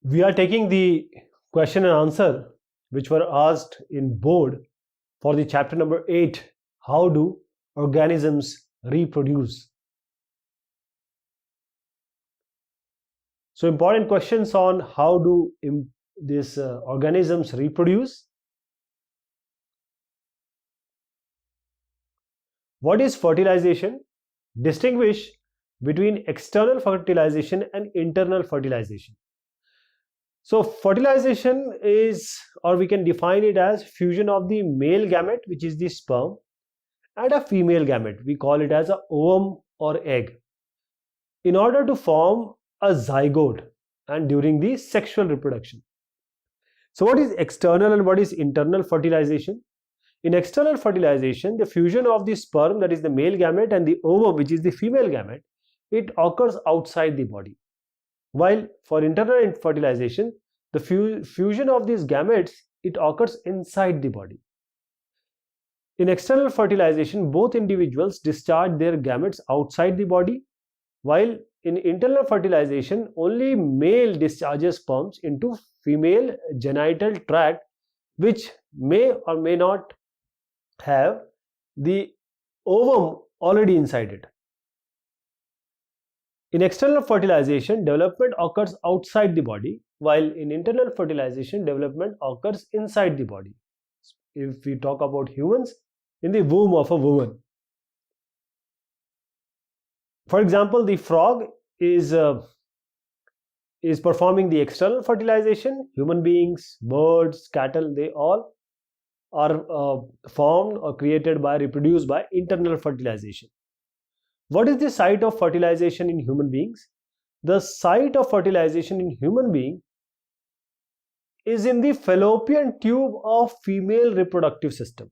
We are taking the question and answer which were asked in board for the chapter number 8, how do organisms reproduce? So important questions on how do these organisms reproduce. What is fertilization? Distinguish between external fertilization and internal fertilization. So fertilization is, or we can define it as fusion of the male gamete, which is the sperm, and a female gamete. We call it as a ovum or egg, in order to form a zygote and during the sexual reproduction. So what is external and what is internal fertilization? In external fertilization, the fusion of the sperm, that is the male gamete, and the ovum, which is the female gamete, it occurs outside the body. While for internal fertilization, the fusion of these gametes, it occurs inside the body. In external fertilization, both individuals discharge their gametes outside the body, while in internal fertilization, only male discharges sperms into female genital tract, which may or may not have the ovum already inside it. In external fertilization, development occurs outside the body, while in internal fertilization, development occurs inside the body. If we talk about humans, in the womb of a woman. For example, the frog is performing the external fertilization. Human beings, birds, cattle, they all are formed or created by, reproduced by internal fertilization. What is the site of fertilization in human beings? The site of fertilization in human being is in the fallopian tube of female reproductive system.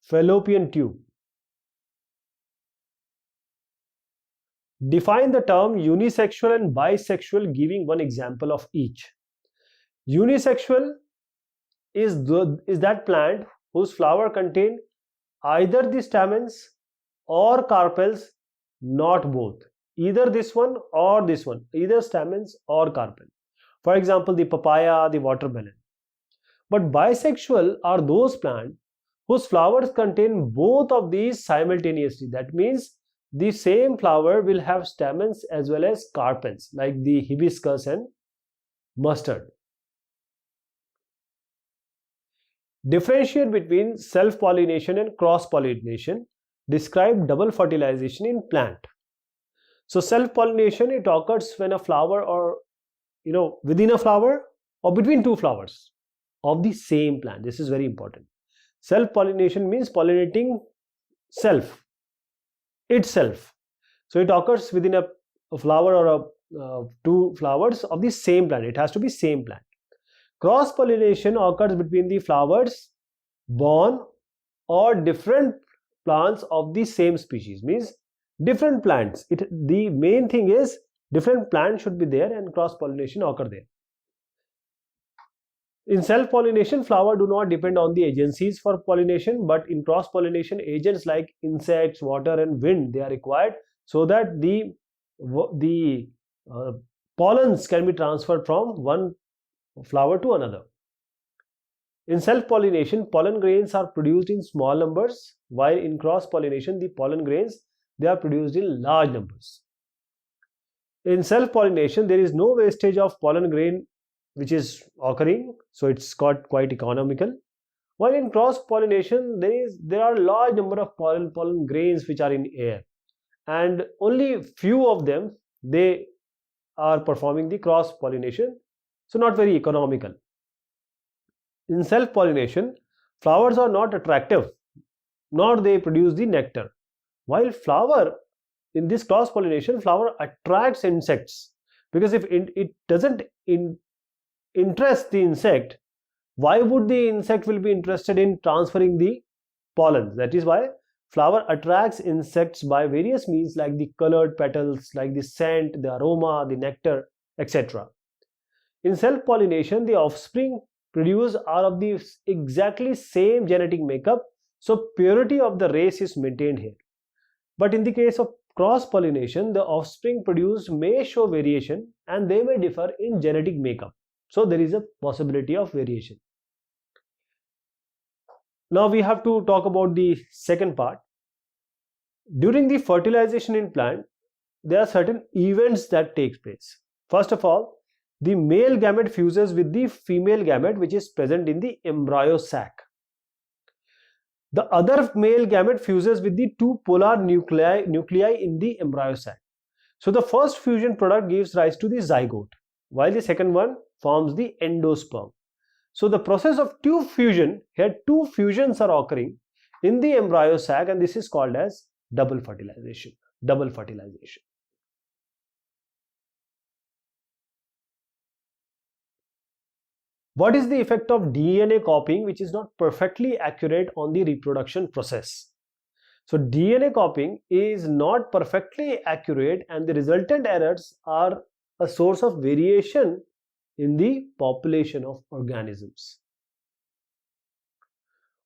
Fallopian tube. Define the term unisexual and bisexual, giving one example of each. Unisexual is that plant whose flower contain either the stamens or carpels, not both. Either this one or this one, either stamens or carpel. For example, the papaya, the watermelon. But bisexual are those plants whose flowers contain both of these simultaneously. That means the same flower will have stamens as well as carpels, like the hibiscus and mustard. Differentiate between self-pollination and cross-pollination. Describe double fertilization in plant. So self-pollination, it occurs when a flower, or within a flower or between two flowers of the same plant. This is very important. Self-pollination means pollinating itself. So it occurs within a flower or two flowers of the same plant. It has to be same plant. Cross-pollination occurs between the flowers born or different plants of the same species, means different plants. The main thing is different plants should be there and cross-pollination occur there. In self-pollination, flowers do not depend on the agencies for pollination, but in cross-pollination, agents like insects, water and wind, they are required so that the pollens can be transferred from one flower to another. In self-pollination, pollen grains are produced in small numbers, while in cross-pollination, the pollen grains, they are produced in large numbers. In self-pollination, there is no wastage of pollen grain which is occurring, so it's got quite economical. While in cross-pollination, there are large number of pollen grains which are in air, and only few of them, they are performing the cross-pollination, so not very economical. In self-pollination, flowers are not attractive, nor they produce the nectar. While flower, in this cross-pollination, flower attracts insects, because if it doesn't interest the insect, why would the insect will be interested in transferring the pollen? That is why flower attracts insects by various means, like the colored petals, like the scent, the aroma, the nectar, etc. In self-pollination, the offspring produced are of the exactly same genetic makeup, so purity of the race is maintained here. But in the case of cross-pollination, the offspring produced may show variation and they may differ in genetic makeup. So there is a possibility of variation. Now we have to talk about the second part. During the fertilization in plant, there are certain events that take place. First of all, the male gamete fuses with the female gamete which is present in the embryo sac. The other male gamete fuses with the two polar nuclei in the embryo sac. So the first fusion product gives rise to the zygote, while the second one forms the endosperm. So the process of tube fusion, here two fusions are occurring in the embryo sac, and this is called as double fertilization. Double fertilization. What is the effect of DNA copying which is not perfectly accurate on the reproduction process? So DNA copying is not perfectly accurate, and the resultant errors are a source of variation in the population of organisms.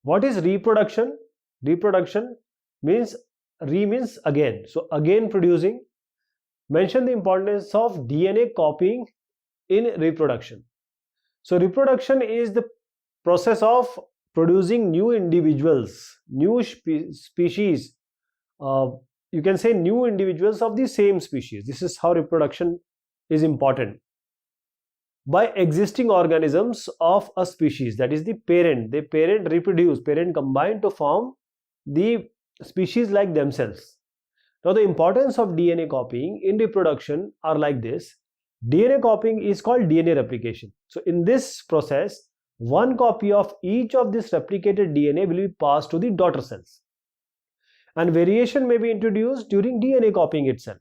What is reproduction? Reproduction means means again. So again producing. Mention the importance of DNA copying in reproduction. So reproduction is the process of producing new individuals, new species. You can say new individuals of the same species. This is how reproduction is important. By existing organisms of a species, that is the parent. The parent reproduce, parent combine to form the species like themselves. Now the importance of DNA copying in reproduction are like this. DNA copying is called DNA replication. So in this process, one copy of each of this replicated DNA will be passed to the daughter cells. And variation may be introduced during DNA copying itself.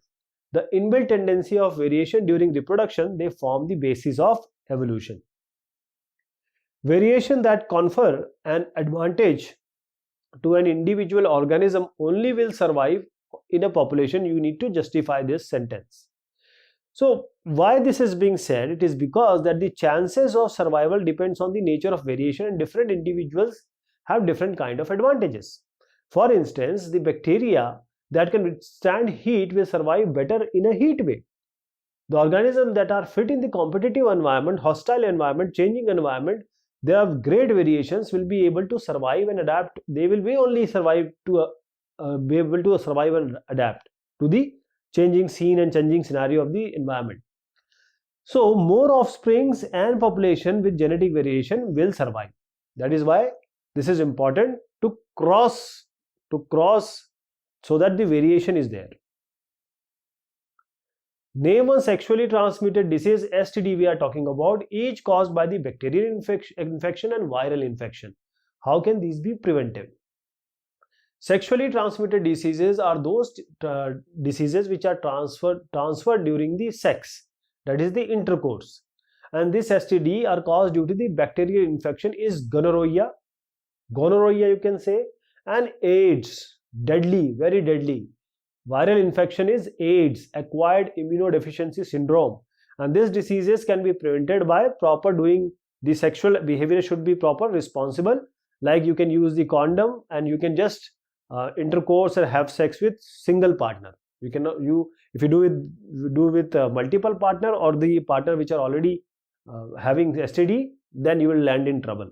The inbuilt tendency of variation during reproduction, they form the basis of evolution. Variation that confer an advantage to an individual organism only will survive in a population. You need to justify this sentence. So why this is being said? It is because that the chances of survival depends on the nature of variation, and different individuals have different kind of advantages. For instance, the bacteria that can withstand heat will survive better in a heat wave. The organisms that are fit in the competitive environment, hostile environment, changing environment, they have great variations, will be able to survive and adapt. They will be only survive to be able to survive and adapt to the changing scene and changing scenario of the environment. So more offsprings and population with genetic variation will survive. That is why this is important to cross so that the variation is there. Name one sexually transmitted disease, STD we are talking about, each caused by the bacterial infection and viral infection. How can these be prevented? Sexually transmitted diseases are those diseases which are transferred during the sex, that is the intercourse. And this STD are caused due to the bacterial infection is gonorrhea you can say, and AIDS, deadly, very deadly. Viral infection is AIDS, acquired immunodeficiency syndrome, and these diseases can be prevented by proper doing. The sexual behavior should be proper, responsible, like you can use the condom and you can just intercourse or have sex with single partner. You cannot, if you do with multiple partner or the partner which are already having STD, then you will land in trouble.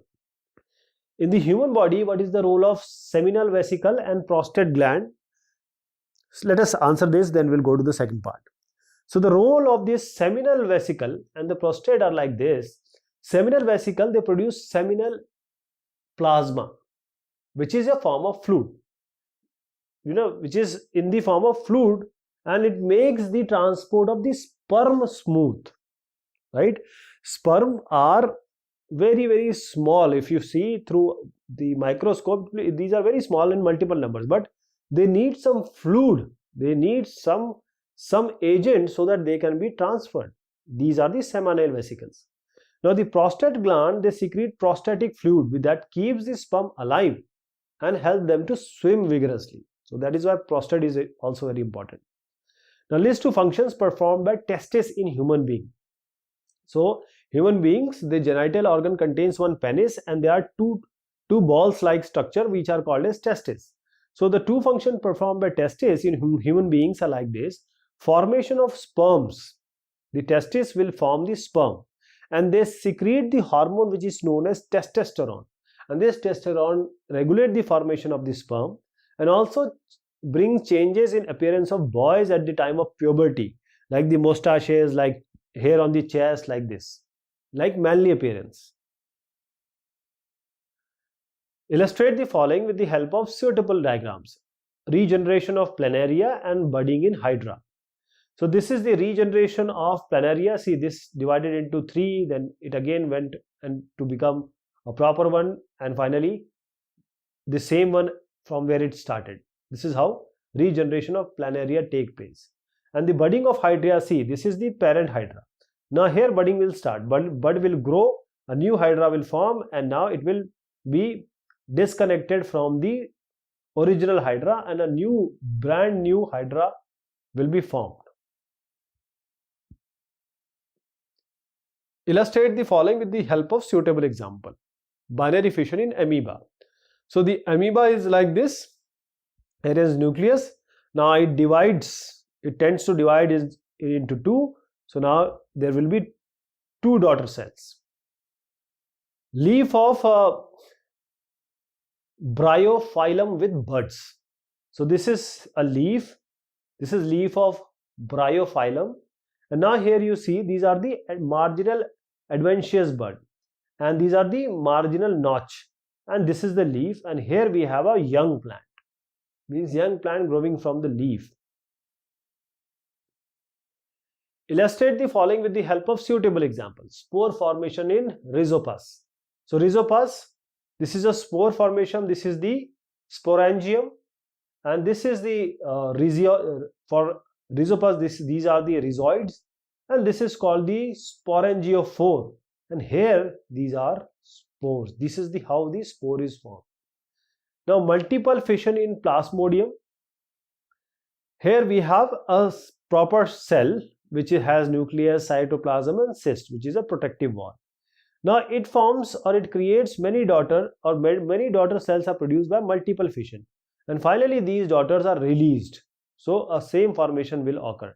In the human body, what is the role of seminal vesicle and prostate gland? So let us answer this, then we'll go to the second part. So the role of this seminal vesicle and the prostate are like this. Seminal vesicle, they produce seminal plasma, which is a form of fluid, which is in the form of fluid, and it makes the transport of the sperm smooth, right? Sperm are very, very small. If you see through the microscope, these are very small in multiple numbers, but they need some fluid, they need some agent so that they can be transferred. These are the seminal vesicles. Now the prostate gland, they secrete prostatic fluid that keeps the sperm alive and help them to swim vigorously. So that is why prostate is also very important. Now list two functions performed by testes in human being. So human beings, the genital organ contains one penis and there are two balls like structure which are called as testes. So the two functions performed by testes in human beings are like this. Formation of sperms. The testes will form the sperm, and they secrete the hormone which is known as testosterone, and this testosterone regulate the formation of the sperm and also bring changes in appearance of boys at the time of puberty, like the mustaches, like hair on the chest, like this, like manly appearance. Illustrate the following with the help of suitable diagrams. Regeneration of planaria and budding in hydra. So this is the regeneration of planaria. See, this divided into three, then it again went and to become a proper one, and finally the same one from where it started. This is how regeneration of planaria take place. And the budding of hydra, see, this is the parent hydra. Now here budding will start, bud will grow, a new hydra will form, and now it will be disconnected from the original hydra, and a new brand new hydra will be formed. Illustrate the following with the help of suitable example. Binary fission in amoeba. So the amoeba is like this. It is nucleus. Now it divides, it tends to divide into two. So now there will be two daughter cells. Leaf of bryophyllum with buds. So this is a leaf. This is leaf of bryophyllum. And now here you see these are the marginal adventitious bud, and these are the marginal notch, and this is the leaf, and here we have a young plant, means young plant growing from the leaf. Illustrate the following with the help of suitable examples. Spore formation in rhizopus. So rhizopus, this is a spore formation, this is the sporangium, and this is the for rhizopus, these are the rhizoids, and this is called the sporangiophore, and here these are spores. This is the how the spore is formed. Now multiple fission in plasmodium. Here we have a proper cell which has nucleus, cytoplasm and cyst, which is a protective wall. Now it forms or it creates many daughter cells are produced by multiple fission, and finally these daughters are released. So a same formation will occur.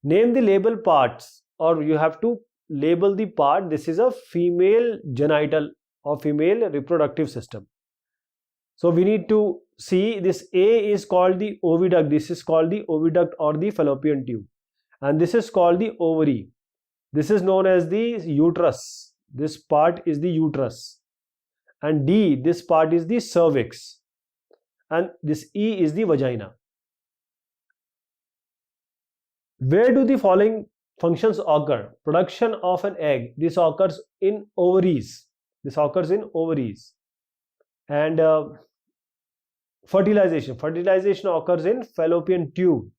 Name the label parts, or you have to label the part. This is a female genital or female reproductive system. So we need to see this. A is called the oviduct. This is called the oviduct or the fallopian tube, and this is called the ovary. This is known as the uterus. This part is the uterus, and D, this part is the cervix, and this E is the vagina. Where do the following functions occur? Production of an egg. This occurs in ovaries. This occurs in ovaries. And fertilization. Fertilization occurs in fallopian tube.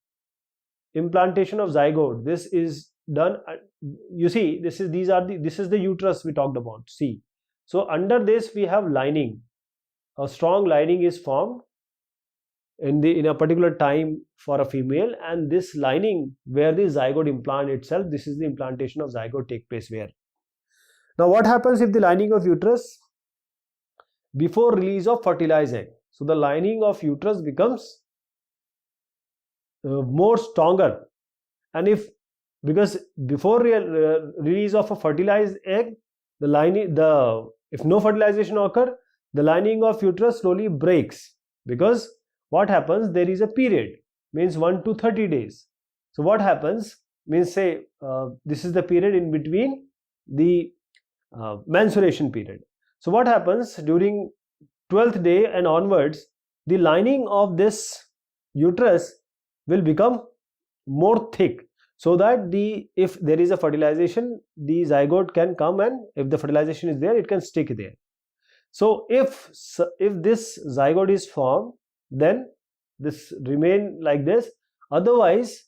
Implantation of zygote. This is done. You see, this is the uterus we talked about. See. So under this we have lining. A strong lining is formed in a particular time for a female, and this lining where the zygote implant itself, this is the implantation of zygote take place where. Now what happens if the lining of uterus before release of fertilized egg? So the lining of uterus becomes more stronger, and because before release of a fertilized egg, the lining, if no fertilization occur, the lining of uterus slowly breaks, because what happens, there is a period, means 1 to 30 days. So what happens, means say this is the period in between the menstruation period. So what happens, during 12th day and onwards, the lining of this uterus will become more thick, so that if there is a fertilization, the zygote can come, and if the fertilization is there, it can stick there. So if this zygote is formed, then this remain like this. Otherwise,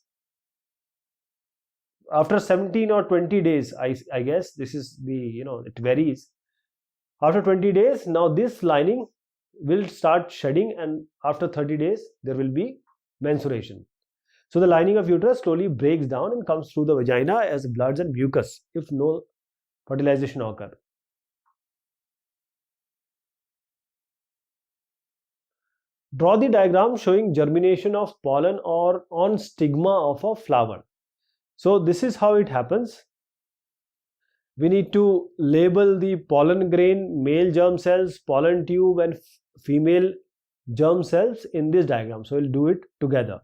after 17 or 20 days, I guess this is the, it varies. After 20 days, now this lining will start shedding, and after 30 days there will be menstruation. So the lining of uterus slowly breaks down and comes through the vagina as bloods and mucus if no fertilization occur. Draw the diagram showing germination of pollen or on stigma of a flower. So this is how it happens. We need to label the pollen grain, male germ cells, pollen tube and female germ cells in this diagram. So we'll do it together.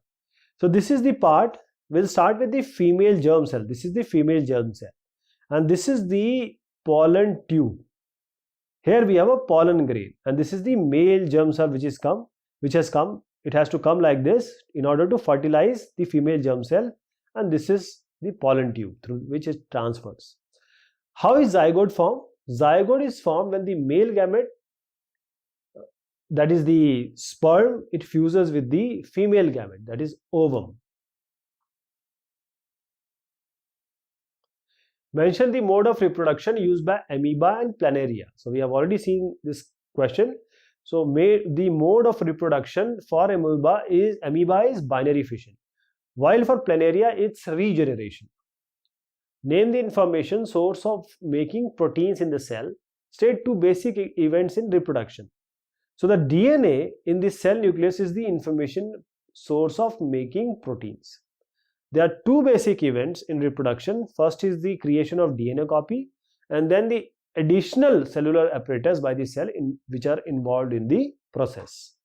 So this is the part. We'll start with the female germ cell. This is the female germ cell and this is the pollen tube. Here we have a pollen grain and this is the male germ cell which has come. It has to come like this in order to fertilize the female germ cell, and this is the pollen tube through which it transfers. How is zygote formed? Zygote is formed when the male gamete, that is the sperm, it fuses with the female gamete, that is ovum. Mention the mode of reproduction used by amoeba and planaria. So we have already seen this question. So the mode of reproduction for amoeba is binary fission, while for planaria it's regeneration. Name the information source of making proteins in the cell. State two basic events in reproduction. So the DNA in the cell nucleus is the information source of making proteins. There are two basic events in reproduction. First is the creation of DNA copy and then the additional cellular apparatus by the cell which are involved in the process.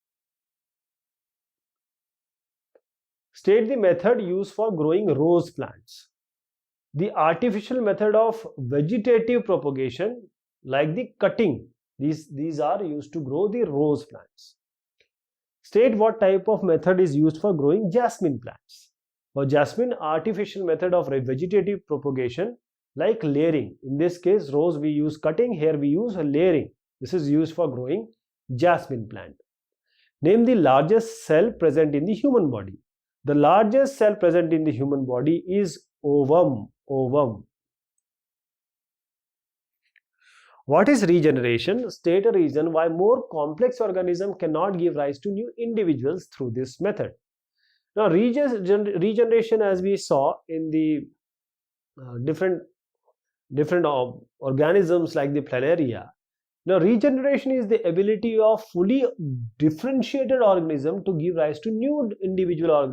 State the method used for growing rose plants. The artificial method of vegetative propagation, like the cutting, these are used to grow the rose plants. State what type of method is used for growing jasmine plants. For jasmine, artificial method of vegetative propagation like layering. In this case, rose we use cutting, here we use layering. This is used for growing jasmine plant. Name the largest cell present in the human body. The largest cell present in the human body is ovum. What is regeneration? State a reason why more complex organism cannot give rise to new individuals through this method. Now regeneration, as we saw in the different organisms like the planaria. Now regeneration is the ability of fully differentiated organism to give rise to new individual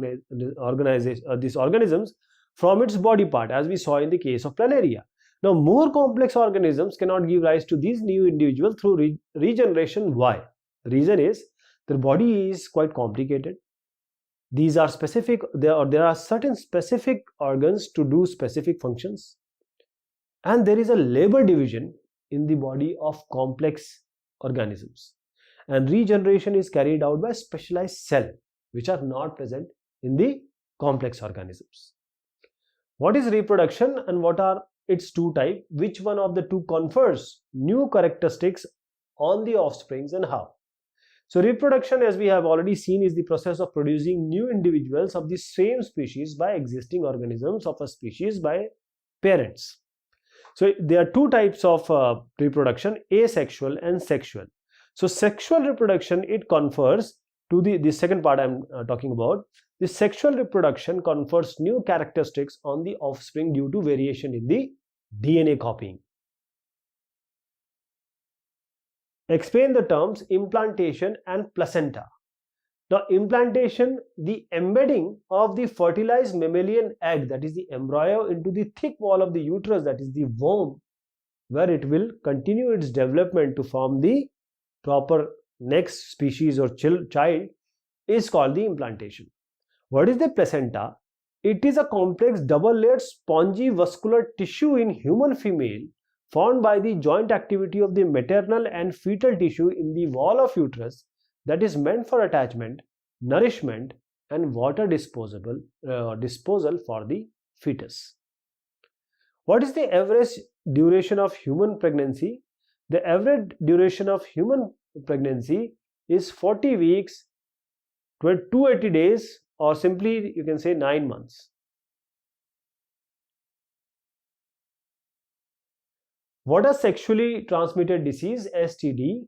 these organisms from its body part, as we saw in the case of planaria. Now more complex organisms cannot give rise to these new individuals through regeneration. Why? The reason is their body is quite complicated. These are specific, there are certain specific organs to do specific functions, and there is a labor division in the body of complex organisms, and regeneration is carried out by specialized cells which are not present in the complex organisms. What is reproduction and what are its two types? Which one of the two confers new characteristics on the offsprings and how? So reproduction, as we have already seen, is the process of producing new individuals of the same species by existing organisms of a species by parents. So there are two types of reproduction, asexual and sexual. So sexual reproduction, it confers to the second part I am talking about. The sexual reproduction confers new characteristics on the offspring due to variation in the DNA copying. Explain the terms implantation and placenta. Now implantation, the embedding of the fertilized mammalian egg, that is the embryo, into the thick wall of the uterus, that is the womb, where it will continue its development to form the proper next species or child, is called the implantation. What is the placenta? It is a complex double-layered spongy vascular tissue in human female formed by the joint activity of the maternal and fetal tissue in the wall of uterus that is meant for attachment, nourishment and water disposal for the fetus. What is the average duration of human pregnancy? The average duration of human pregnancy is 40 weeks, 280 days, or simply you can say 9 months. What are sexually transmitted disease, STD?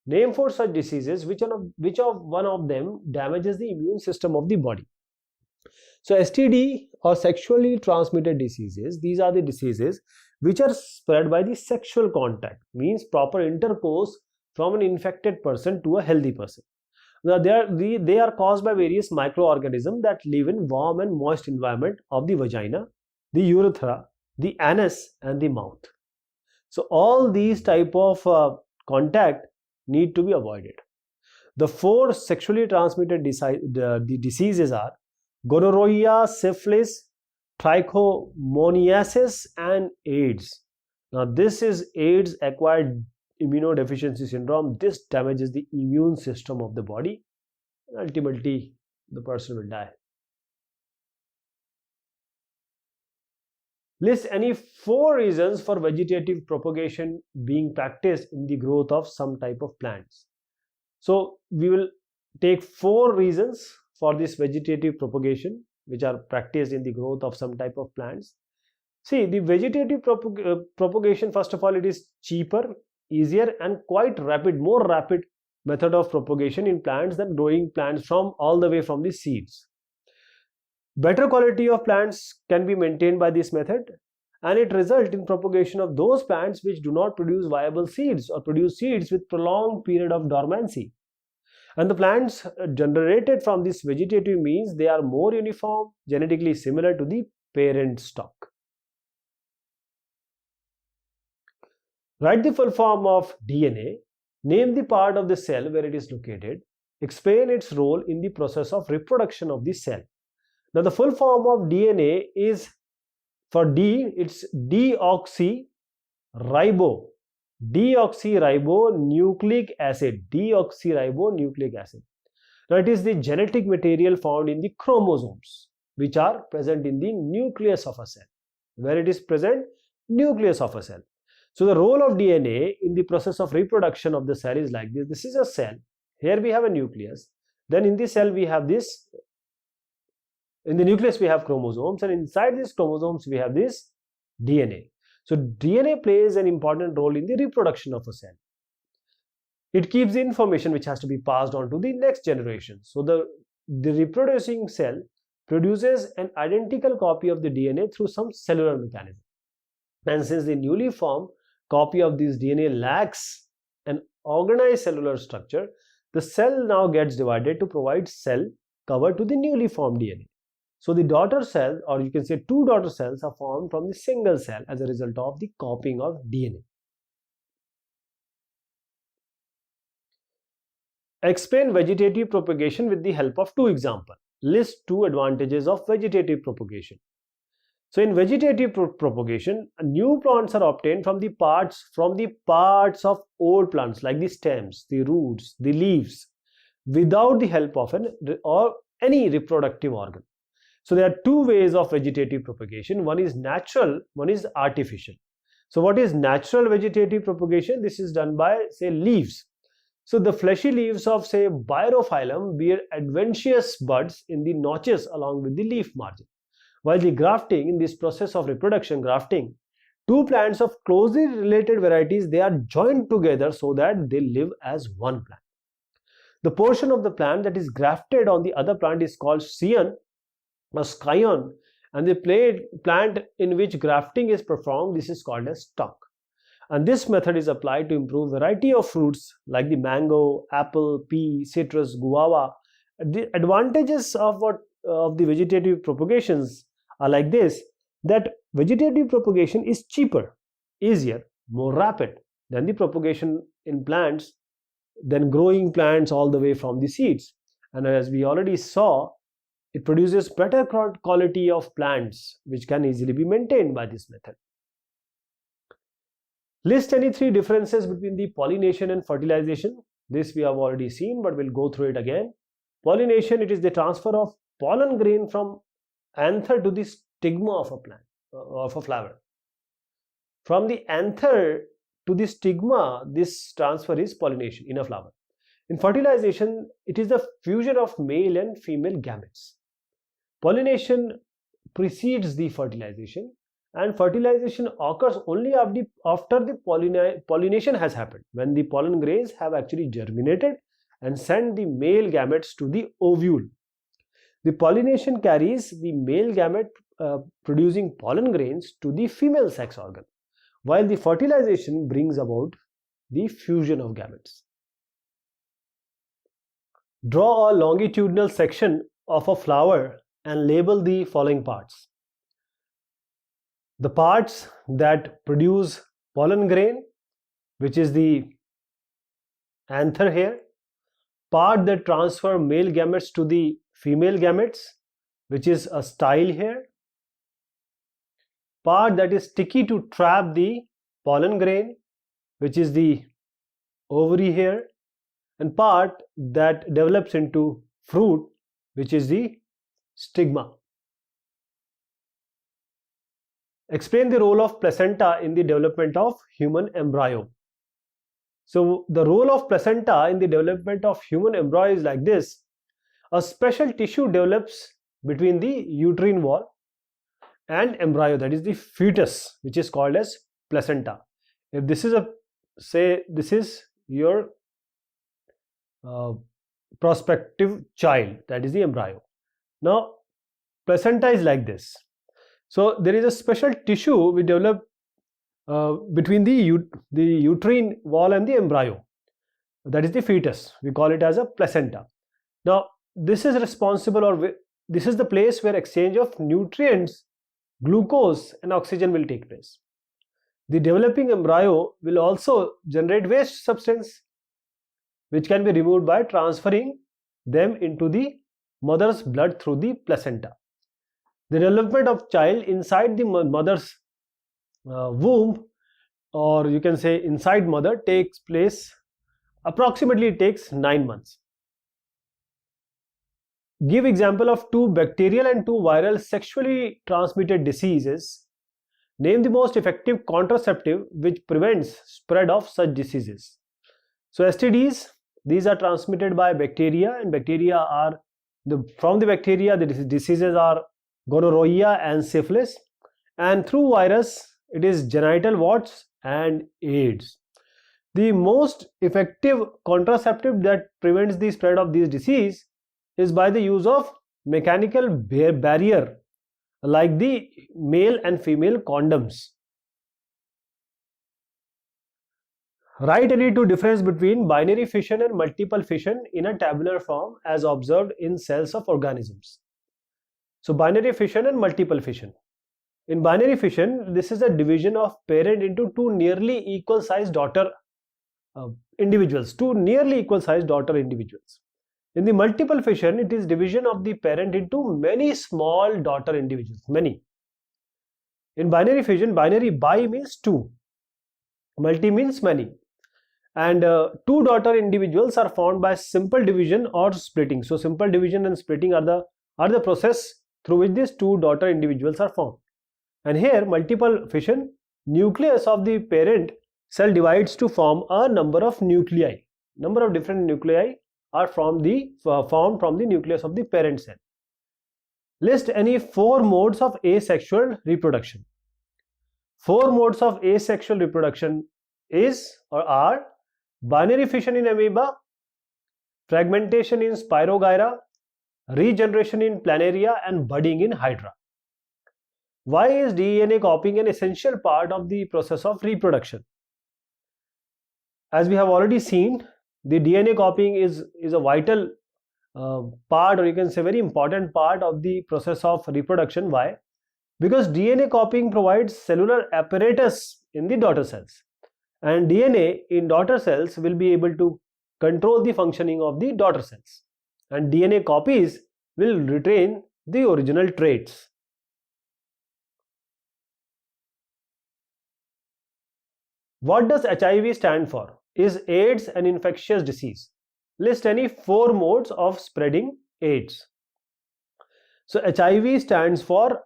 Name 4 such diseases, which one of them damages the immune system of the body. So STD or sexually transmitted diseases, these are the diseases which are spread by the sexual contact, means proper intercourse from an infected person to a healthy person. Now, they are caused by various microorganisms that live in warm and moist environment of the vagina, the urethra, the anus, and the mouth. So all these type of contact need to be avoided. The 4 sexually transmitted diseases are gonorrhea, syphilis, trichomoniasis, and AIDS. Now this is AIDS, acquired immunodeficiency syndrome. This damages the immune system of the body, and ultimately the person will die. List any 4 reasons for vegetative propagation being practiced in the growth of some type of plants. So we will take 4 reasons for this vegetative propagation which are practiced in the growth of some type of plants. See, the vegetative propagation, first of all, it is cheaper, easier, and quite rapid, more rapid method of propagation in plants than growing plants from all the way from the seeds. Better quality of plants can be maintained by this method, and it results in propagation of those plants which do not produce viable seeds or produce seeds with prolonged period of dormancy. And the plants generated from this vegetative means they are more uniform, genetically similar to the parent stock. Write the full form of DNA, name the part of the cell where it is located, explain its role in the process of reproduction of the cell. Now the full form of DNA is, for D, it's deoxyribonucleic acid. Deoxyribonucleic acid. Now it is the genetic material found in the chromosomes which are present in the nucleus of a cell. Where it is present? Nucleus of a cell. So the role of DNA in the process of reproduction of the cell is like this. This is a cell. Here we have a nucleus. Then in the cell we have this. In the nucleus we have chromosomes, and inside these chromosomes we have this DNA. So DNA plays an important role in the reproduction of a cell. It keeps the information which has to be passed on to the next generation. So the reproducing cell produces an identical copy of the DNA through some cellular mechanism. And since the newly formed copy of this DNA lacks an organized cellular structure, the cell now gets divided to provide cell cover to the newly formed DNA. So the daughter cell, or you can say 2 daughter cells, are formed from the single cell as a result of the copying of DNA. Explain vegetative propagation with the help of 2 examples. List 2 advantages of vegetative propagation. So in vegetative propagation, new plants are obtained from the parts of old plants, like the stems, the roots, the leaves, without the help of any reproductive organ. So there are 2 ways of vegetative propagation. One is natural, one is artificial. So what is natural vegetative propagation? This is done by, say, leaves. So the fleshy leaves of, say, Birophyllum bear adventitious buds in the notches along with the leaf margin. While the grafting, in this process of reproduction, grafting, 2 plants of closely related varieties, they are joined together so that they live as one plant. The portion of the plant that is grafted on the other plant is called scion or scion, and the plant in which grafting is performed, this is called as stalk. And this method is applied to improve variety of fruits like the mango, apple, pea, citrus, guava. The advantages of the vegetative propagations are like this, that vegetative propagation is cheaper, easier, more rapid than the propagation in plants, than growing plants all the way from the seeds. And as we already saw, it produces better quality of plants which can easily be maintained by this method. List any 3 differences between the pollination and fertilization. This we have already seen, but we'll go through it again. Pollination, it is the transfer of pollen grain from anther to the stigma of a plant, of a flower. From the anther to the stigma, this transfer is pollination in a flower. In fertilization, it is the fusion of male and female gametes. Pollination precedes the fertilization, and fertilization occurs only after the pollination has happened, when the pollen grains have actually germinated and sent the male gametes to the ovule. The pollination carries the male gamete producing pollen grains to the female sex organ, while the fertilization brings about the fusion of gametes. Draw a longitudinal section of a flower and label the following parts. The parts that produce pollen grain, which is the anther here, part that transfer male gametes to the female gametes, which is a style here, part that is sticky to trap the pollen grain, which is the ovary here, and part that develops into fruit, which is the stigma. Explain the role of placenta in the development of human embryo. So the role of placenta in the development of human embryo is like this. A special tissue develops between the uterine wall and embryo, that is the fetus, which is called as placenta. If this is this is your prospective child, that is the embryo. Now placenta is like this. So there is a special tissue we develop between the uterine wall and the embryo, that is the fetus. We call it as a placenta. Now this is responsible, or this is the place where exchange of nutrients, glucose and oxygen will take place. The developing embryo will also generate waste substance, which can be removed by transferring them into the mother's blood through the placenta. The development of child inside the mother's womb, or you can say inside mother, takes place approximately, it takes 9 months. Give example of 2 bacterial and 2 viral sexually transmitted diseases. Name the most effective contraceptive which prevents spread of such diseases. So STDs, these are transmitted by bacteria, and bacteria are from the bacteria the diseases are gonorrhea and syphilis, and through virus it is genital warts and AIDS. The most effective contraceptive that prevents the spread of this disease is by the use of mechanical barrier like the male and female condoms. Write any 2 difference between binary fission and multiple fission in a tabular form as observed in cells of organisms. So binary fission and multiple fission. In binary fission, this is a division of parent into 2 nearly equal sized daughter individuals, 2 nearly equal sized daughter individuals. In the multiple fission, it is division of the parent into many small daughter individuals, many. In binary fission, binary bi means 2, multi means many, and 2 daughter individuals are formed by simple division or splitting. So simple division and splitting are the process through which these 2 daughter individuals are formed. And here multiple fission, nucleus of the parent cell divides to form a number of nuclei. Number of different nuclei are formed from the nucleus of the parent cell. List any 4 modes of asexual reproduction. 4 modes of asexual reproduction are binary fission in amoeba, fragmentation in Spirogyra, regeneration in Planaria, and budding in Hydra. Why is DNA copying an essential part of the process of reproduction? As we have already seen, the DNA copying is a vital part, or you can say very important part of the process of reproduction. Why? Because DNA copying provides cellular apparatus in the daughter cells, and DNA in daughter cells will be able to control the functioning of the daughter cells, and DNA copies will retain the original traits. What does HIV stand for? Is AIDS an infectious disease? List any 4 modes of spreading AIDS. So HIV stands for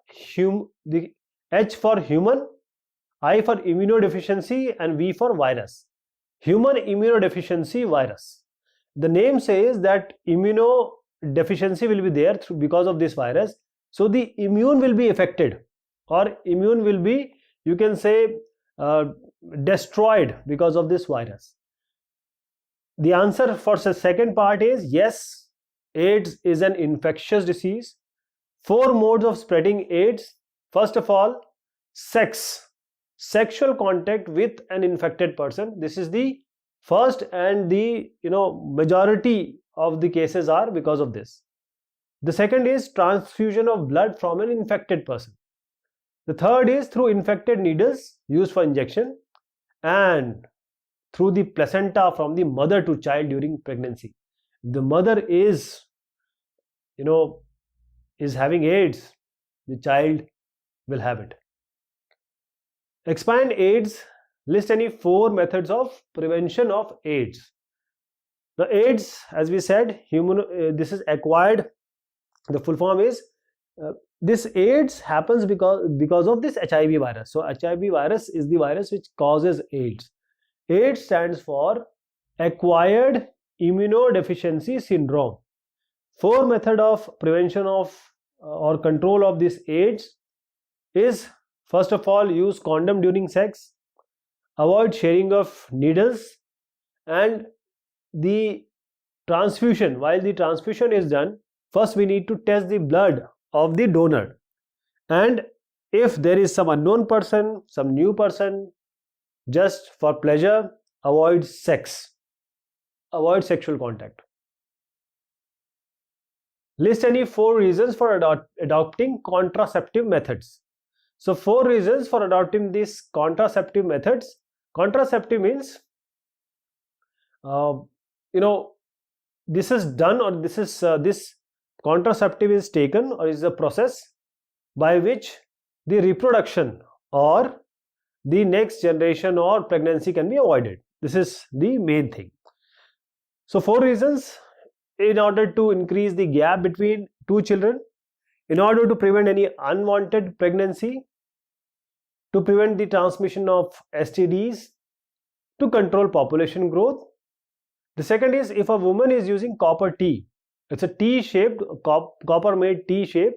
the H for human, I for immunodeficiency, and V for virus. Human immunodeficiency virus. The name says that immunodeficiency will be there because of this virus. So the immune will be affected, or immune will be, you can say, destroyed because of this virus. The answer for the second part is yes, AIDS is an infectious disease. 4 modes of spreading AIDS. First of all, sexual contact with an infected person. This is the first and the majority of the cases are because of this. The second is transfusion of blood from an infected person. The third is through infected needles used for injection, and through the placenta from the mother to child during pregnancy. The mother is having AIDS, the child will have it. Expand AIDS. List any 4 methods of prevention of AIDS. The AIDS, as we said, this is acquired. The full form is this AIDS happens because of this HIV virus. So HIV virus is the virus which causes AIDS. AIDS stands for acquired immunodeficiency syndrome. 4 method of prevention of or control of this AIDS is, first of all, use condom during sex, avoid sharing of needles, and the transfusion. While the transfusion is done, first we need to test the blood of the donor, and if there is some unknown person, some new person, just for pleasure, avoid sex, avoid sexual contact. List any 4 reasons for adopting contraceptive methods. So 4 reasons for adopting these contraceptive methods. Contraceptive means this is done, or this contraceptive is taken, or is a process by which the reproduction or the next generation or pregnancy can be avoided. This is the main thing. So 4 reasons: in order to increase the gap between 2 children, in order to prevent any unwanted pregnancy, to prevent the transmission of STDs, to control population growth. The second is, if a woman is using copper T, it's a T-shaped, copper made T-shape,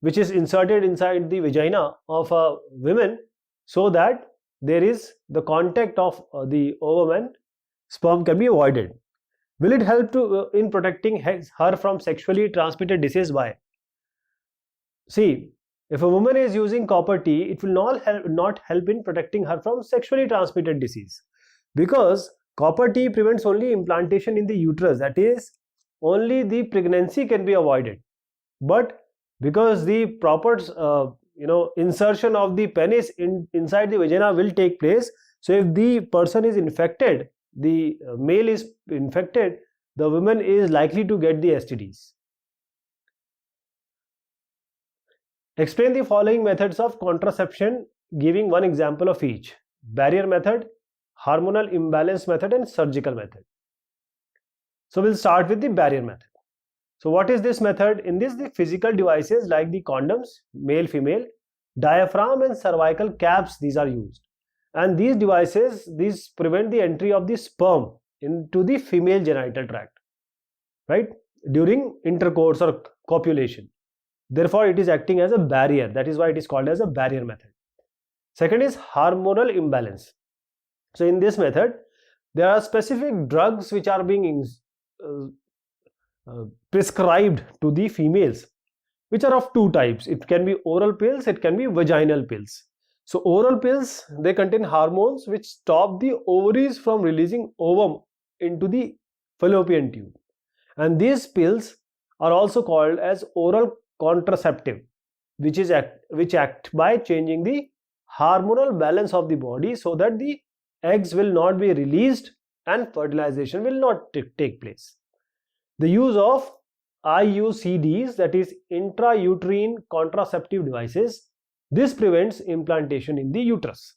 which is inserted inside the vagina of a woman, so that there is the contact of the ovum and sperm can be avoided. Will it help to in protecting her from sexually transmitted disease? Why? See, if a woman is using copper T, it will not help in protecting her from sexually transmitted disease, because copper T prevents only implantation in the uterus, that is, only the pregnancy can be avoided. But because the proper insertion of the penis inside the vagina will take place, so if the person is infected, the male is infected, the woman is likely to get the STDs. Explain the following methods of contraception, giving one example of each: barrier method, hormonal imbalance method, and surgical method. So we'll start with the barrier method. So what is this method? In this, the physical devices like the condoms, male, female, diaphragm and cervical caps, these are used. And these devices, these prevent the entry of the sperm into the female genital tract, right, during intercourse or copulation. Therefore, it is acting as a barrier. That is why it is called as a barrier method. Second is hormonal imbalance. So in this method, there are specific drugs which are being prescribed to the females, which are of 2 types. It can be oral pills, it can be vaginal pills. So oral pills, they contain hormones which stop the ovaries from releasing ovum into the fallopian tube. And these pills are also called as oral contraceptive, which act by changing the hormonal balance of the body, so that the eggs will not be released and fertilization will not take place. The use of IUCDs, that is intrauterine contraceptive devices, this prevents implantation in the uterus.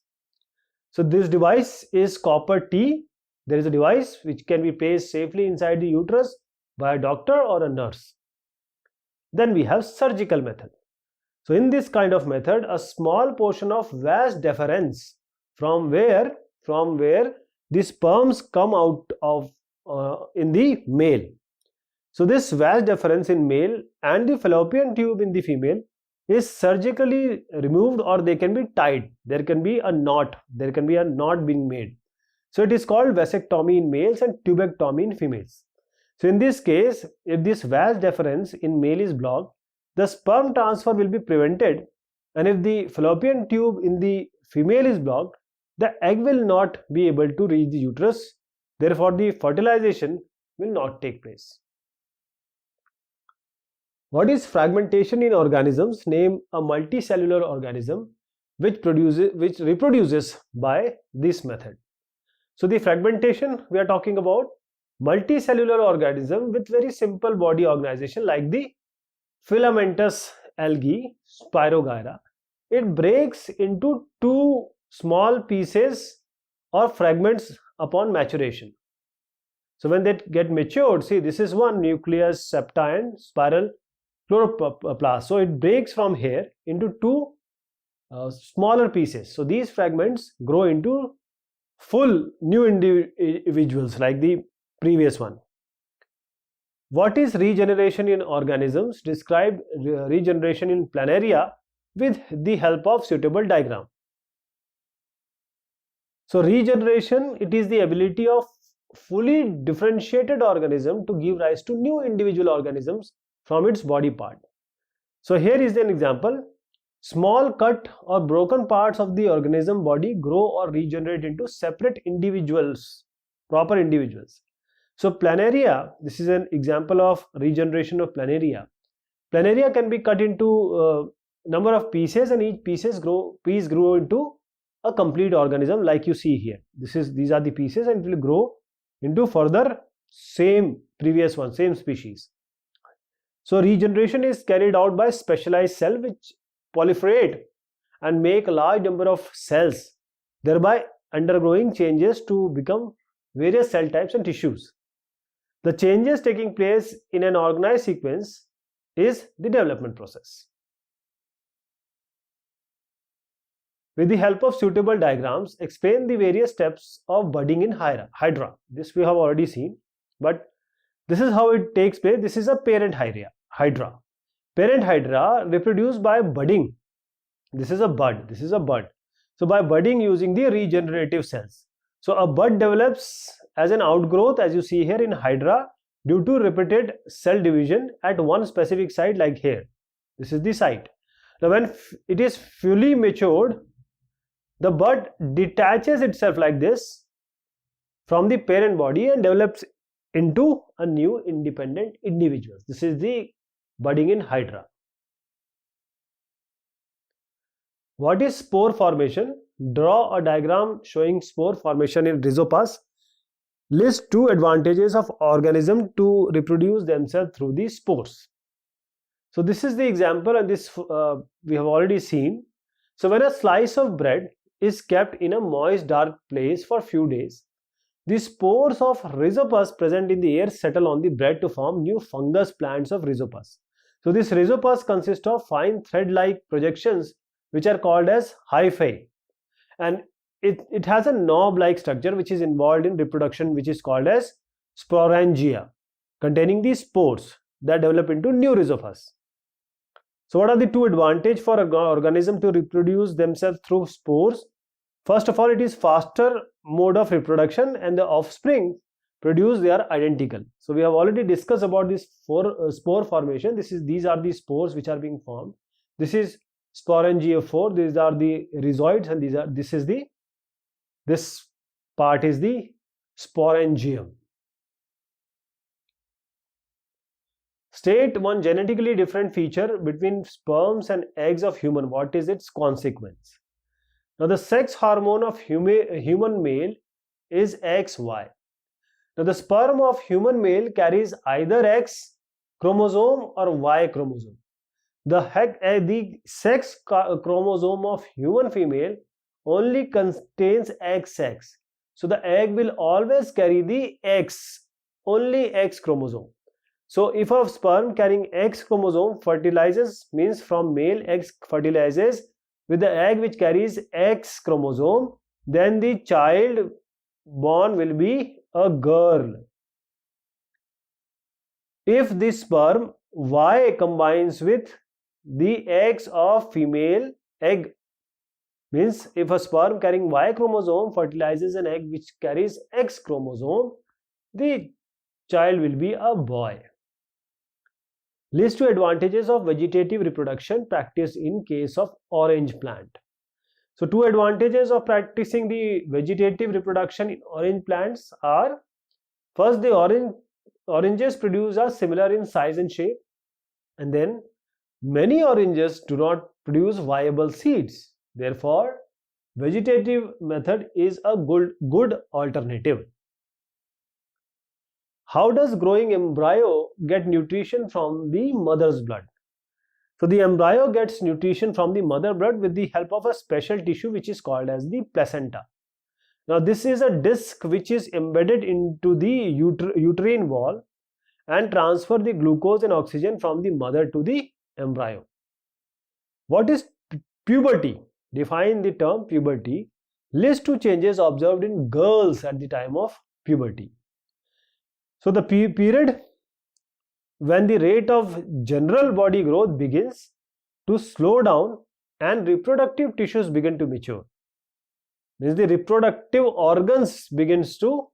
So this device is copper T. There is a device which can be placed safely inside the uterus by a doctor or a nurse. Then we have surgical method. So in this kind of method, a small portion of vas deferens, from where the sperms come out of in the male. So this vas deferens in male and the fallopian tube in the female is surgically removed, or they can be tied. There can be a knot. There can be a knot being made. So it is called vasectomy in males and tubectomy in females. So in this case, if this vas deferens in male is blocked, the sperm transfer will be prevented, and if the fallopian tube in the female is blocked, the egg will not be able to reach the uterus. Therefore, the fertilization will not take place. What is fragmentation in organisms? Name a multicellular organism which reproduces by this method. So the fragmentation we are talking about multicellular organism with very simple body organization like the filamentous algae Spirogyra. It breaks into two small pieces or fragments upon maturation. So when they get matured, see, this is one nucleus, septa and spiral chloroplast. So it breaks from here into two smaller pieces. So these fragments grow into full new individuals like the previous one. What is regeneration in organisms? Describe regeneration in planaria with the help of suitable diagram. So regeneration, it is the ability of fully differentiated organism to give rise to new individual organisms from its body part. So here is an example. Small cut or broken parts of the organism body grow or regenerate into separate individuals, proper individuals. So planaria, this is an example of regeneration of planaria. Planaria can be cut into number of pieces, and each piece grow into a complete organism like you see here. These are the pieces, and it will grow into further same previous one, same species. So regeneration is carried out by specialized cell which proliferate and make a large number of cells, thereby undergoing changes to become various cell types and tissues. The changes taking place in an organized sequence is the development process. With the help of suitable diagrams, explain the various steps of budding in hydra. This we have already seen, but this is how it takes place. This is a parent hydra. Parent hydra reproduce by budding. This is a bud. So by budding using the regenerative cells. So a bud develops as an outgrowth, as you see here in hydra, due to repeated cell division at one specific site like here. This is the site. Now when it is fully matured, the bud detaches itself like this from the parent body and develops into a new independent individual. This is the budding in hydra. What is spore formation? Draw a diagram showing spore formation in Rhizopus. List two advantages of organism to reproduce themselves through the spores. So this is the example, and this we have already seen. So when a slice of bread is kept in a moist dark place for few days, the spores of Rhizopus present in the air settle on the bread to form new fungus plants of Rhizopus. So this Rhizopus consists of fine thread-like projections which are called as hyphae, and it has a knob-like structure which is involved in reproduction, which is called as sporangia, containing these spores that develop into new Rhizopus. So what are the two advantages for an organism to reproduce themselves through spores? First of all, it is faster mode of reproduction, and the offspring produced, they are identical. So we have already discussed about this spore formation. These are the spores which are being formed. This is sporangiophore. These are the rhizoids, and this part is the sporangium. State one genetically different feature between sperms and eggs of human. What is its consequence? Now the sex hormone of human male is XY. Now the sperm of human male carries either X chromosome or Y chromosome. The sex chromosome of human female only contains XX. So the egg will always carry the only X chromosome. So if a sperm carrying X chromosome fertilizes, means from male X fertilizes with the egg which carries X chromosome, then the child born will be a girl. If the sperm Y combines with the eggs of female egg, means if a sperm carrying Y chromosome fertilizes an egg which carries X chromosome, the child will be a boy. List two advantages of vegetative reproduction practiced in case of orange plant. So two advantages of practicing the vegetative reproduction in orange plants are: first, the oranges produced are similar in size and shape. And then many oranges do not produce viable seeds. Therefore, vegetative method is a good alternative. How does growing embryo get nutrition from the mother's blood? So the embryo gets nutrition from the mother blood with the help of a special tissue which is called as the placenta. Now this is a disc which is embedded into the uterine wall and transfer the glucose and oxygen from the mother to the embryo. What is puberty? Define the term puberty. List two changes observed in girls at the time of puberty. So the period when the rate of general body growth begins to slow down and reproductive tissues begin to mature. Means the reproductive organs begins to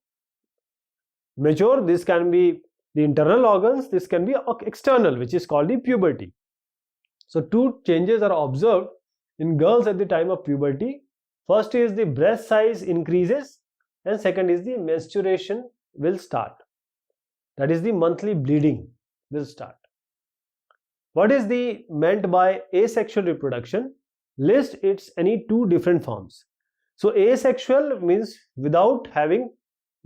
mature. This can be the internal organs, this can be external, which is called the puberty. So two changes are observed in girls at the time of puberty. First is the breast size increases and second is the menstruation will start. That is the monthly bleeding will start. What is the meant by asexual reproduction? List its any two different forms. So asexual means without having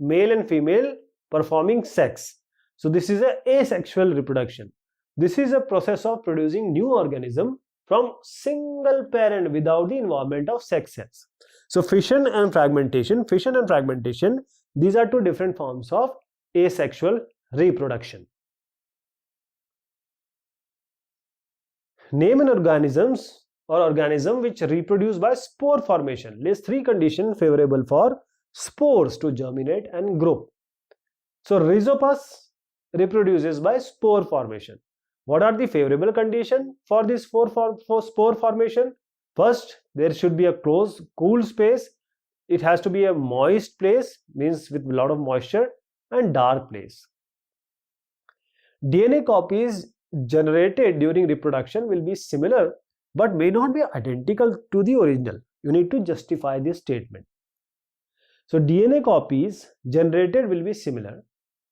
male and female performing sex. So this is a asexual reproduction. This is a process of producing new organism from single parent without the involvement of sex cells. So fission and fragmentation, these are two different forms of asexual reproduction. Name an organism which reproduce by spore formation. List three conditions favorable for spores to germinate and grow. So Rhizopus reproduces by spore formation. What are the favorable conditions for this for spore formation? First, there should be a closed, cool space. It has to be a moist place, means with a lot of moisture, and dark place. DNA copies generated during reproduction will be similar but may not be identical to the original. You need to justify this statement. So DNA copies generated will be similar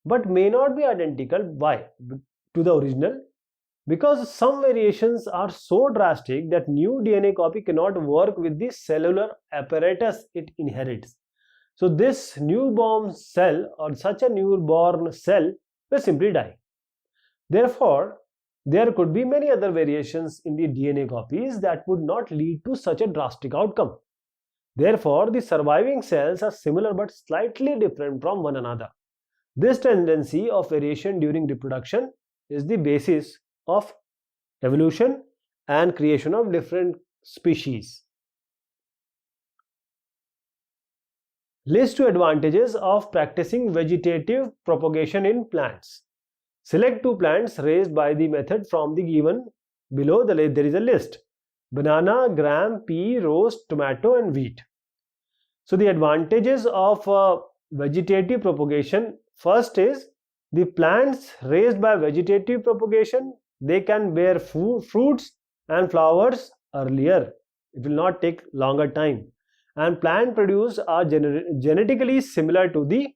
but may not be identical. Why? To the original. Because some variations are so drastic that new DNA copy cannot work with the cellular apparatus it inherits. So this newborn cell or such a newborn cell will simply die. Therefore, there could be many other variations in the DNA copies that would not lead to such a drastic outcome. Therefore, the surviving cells are similar but slightly different from one another. This tendency of variation during reproduction is the basis of evolution and creation of different species. List two advantages of practicing vegetative propagation in plants. Select two plants raised by the method from the given below. There is a list: banana, gram, pea, rose, tomato and wheat. So the advantages of vegetative propagation, first is the plants raised by vegetative propagation, they can bear fruits and flowers earlier. It will not take longer time, and plant produce are genetically similar to the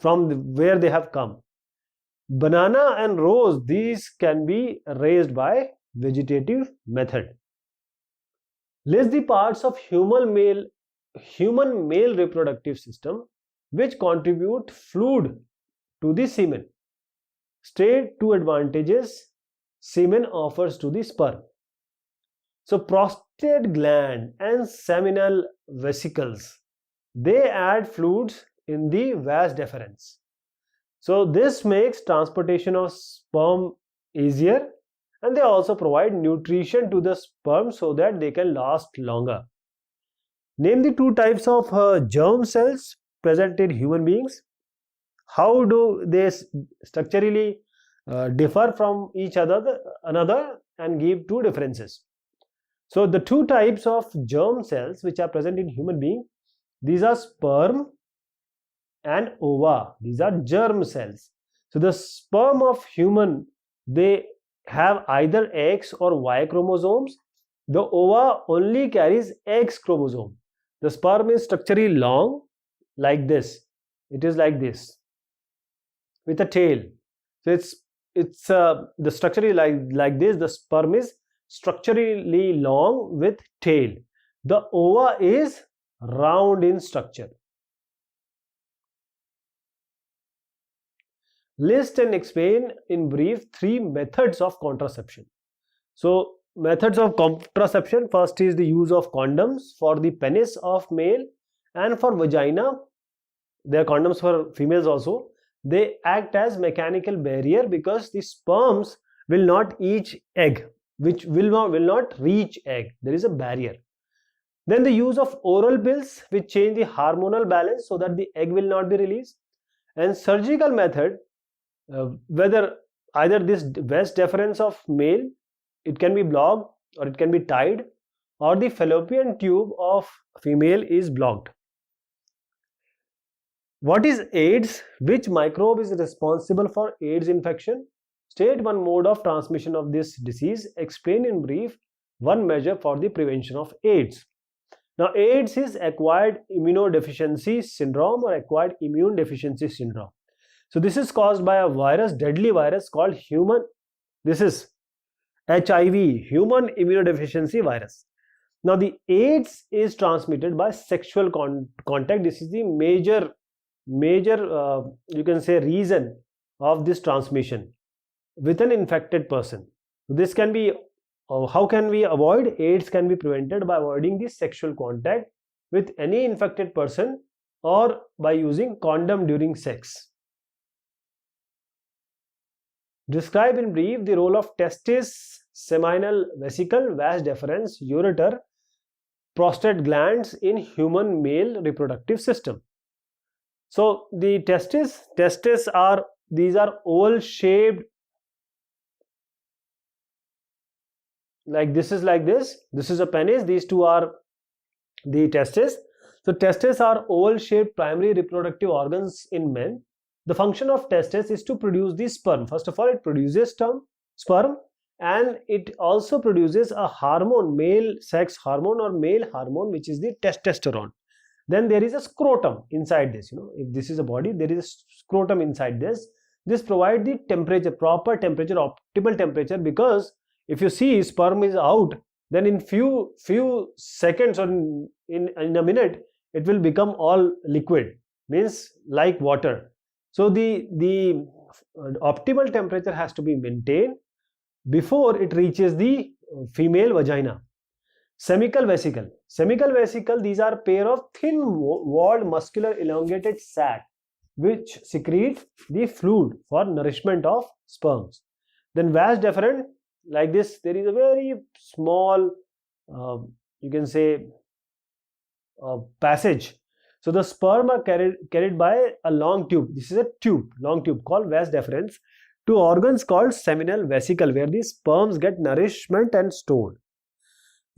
where they have come. Banana and rose, these can be raised by vegetative method. List the parts of human male reproductive system which contribute fluid to the semen. State two advantages semen offers to the sperm. So prostate gland and seminal vesicles, they add fluids in the vas deferens. So this makes transportation of sperm easier, and they also provide nutrition to the sperm so that they can last longer. Name the two types of germ cells present in human beings. How do they structurally differ from each other and give two differences? So the two types of germ cells which are present in human being, these are sperm and ova. These are germ cells. So the sperm of human, they have either X or Y chromosomes. The ova only carries X chromosome. The sperm is structurally long like this. It is like this with a tail. So it's the structure is like this. The sperm is structurally long with tail. The ova is round in structure. List and explain in brief 3 methods of contraception. So methods of contraception, first is the use of condoms for the penis of male, and for vagina there are condoms for females also. They act as mechanical barrier because the sperms will not eat egg, which will not reach egg. There is a barrier. Then the use of oral pills which change the hormonal balance so that the egg will not be released. And surgical method, whether either this vas deferens of male, it can be blocked or it can be tied, or the fallopian tube of female is blocked. What is AIDS? Which microbe is responsible for AIDS infection? State one mode of transmission of this disease. Explain in brief one measure for the prevention of AIDS. Now, AIDS is acquired immunodeficiency syndrome or acquired immune deficiency syndrome. So this is caused by a virus, deadly virus called HIV, human immunodeficiency virus. Now the AIDS is transmitted by sexual contact. This is the major you can say reason of this transmission with an infected person. This can be, how can we avoid? AIDS can be prevented by avoiding the sexual contact with any infected person or by using condom during sex. Describe in brief the role of testis, seminal vesicle, vas deferens, ureter, prostate glands in human male reproductive system. So the testes are, these are oval shaped, like this is like this is a penis, these two are the testes. So testes are oval shaped primary reproductive organs in men. The function of testes is to produce the sperm. First of all, it produces sperm, and it also produces a hormone, male sex hormone or male hormone, which is the testosterone. Then there is a scrotum inside this. If this is a body, there is a scrotum inside this. This provides the temperature, proper temperature, optimal temperature, because if you see sperm is out, then in few seconds or in a minute, it will become all liquid, means like water. So the optimal temperature has to be maintained before it reaches the female vagina. Semical vesicle. Semical vesicle, these are pair of thin walled muscular elongated sac which secrete the fluid for nourishment of sperms. Then vas deferens, like this, there is a very small you can say passage. So the sperm are carried by a long tube. This is a long tube called vas deferens, to organs called seminal vesicle, where the sperms get nourishment and stored.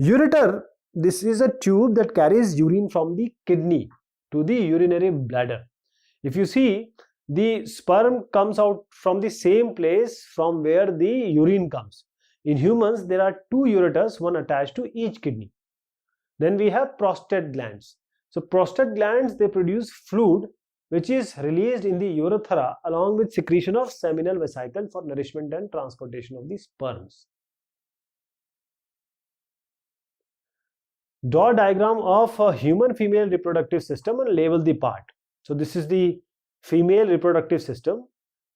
Ureter, this is a tube that carries urine from the kidney to the urinary bladder. If you see, the sperm comes out from the same place from where the urine comes. In humans, there are 2 ureters, one attached to each kidney. Then we have prostate glands. So prostate glands, they produce fluid which is released in the urethra along with secretion of seminal vesicle for nourishment and transportation of the sperms. Draw a diagram of a human female reproductive system and label the part. So this is the female reproductive system.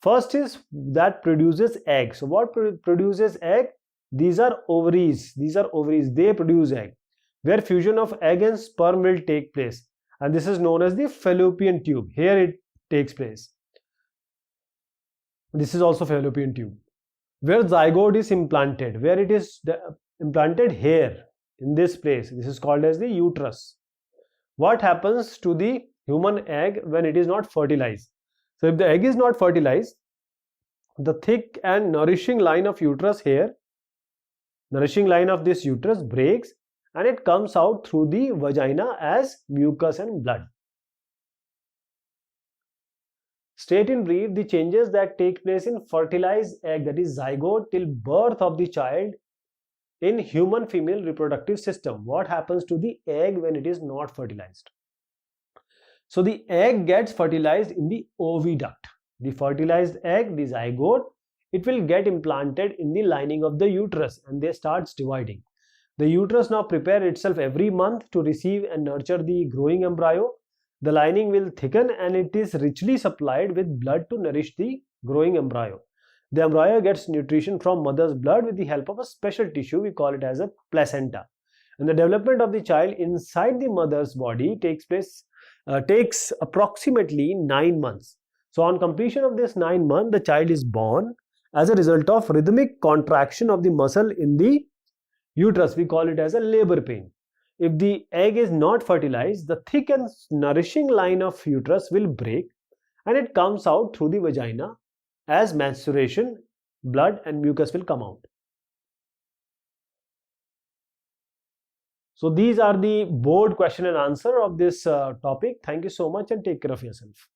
First is that produces egg. So what produces egg? These are ovaries. They produce egg, where fusion of egg and sperm will take place, and this is known as the fallopian tube. Here it takes place. This is also fallopian tube, where zygote is implanted, where it is implanted here in this place. This is called as the uterus. What happens to the human egg when it is not fertilized? So if the egg is not fertilized, the thick and nourishing line of uterus here, nourishing line of this uterus breaks, and it comes out through the vagina as mucus and blood. State in brief the changes that take place in fertilized egg, that is zygote, till birth of the child in human female reproductive system. What happens to the egg when it is not fertilized? So the egg gets fertilized in the oviduct. The fertilized egg, the zygote, it will get implanted in the lining of the uterus and they starts dividing. The uterus now prepare itself every month to receive and nurture the growing embryo. The lining will thicken and it is richly supplied with blood to nourish the growing embryo. The embryo gets nutrition from mother's blood with the help of a special tissue. We call it as a placenta. And the development of the child inside the mother's body takes approximately 9 months. So on completion of this 9 months, the child is born as a result of rhythmic contraction of the muscle in the uterus. We call it as a labor pain. If the egg is not fertilized, the thick and nourishing line of uterus will break and it comes out through the vagina. As menstruation, blood and mucus will come out. So these are the board question and answer of this topic. Thank you so much and take care of yourself.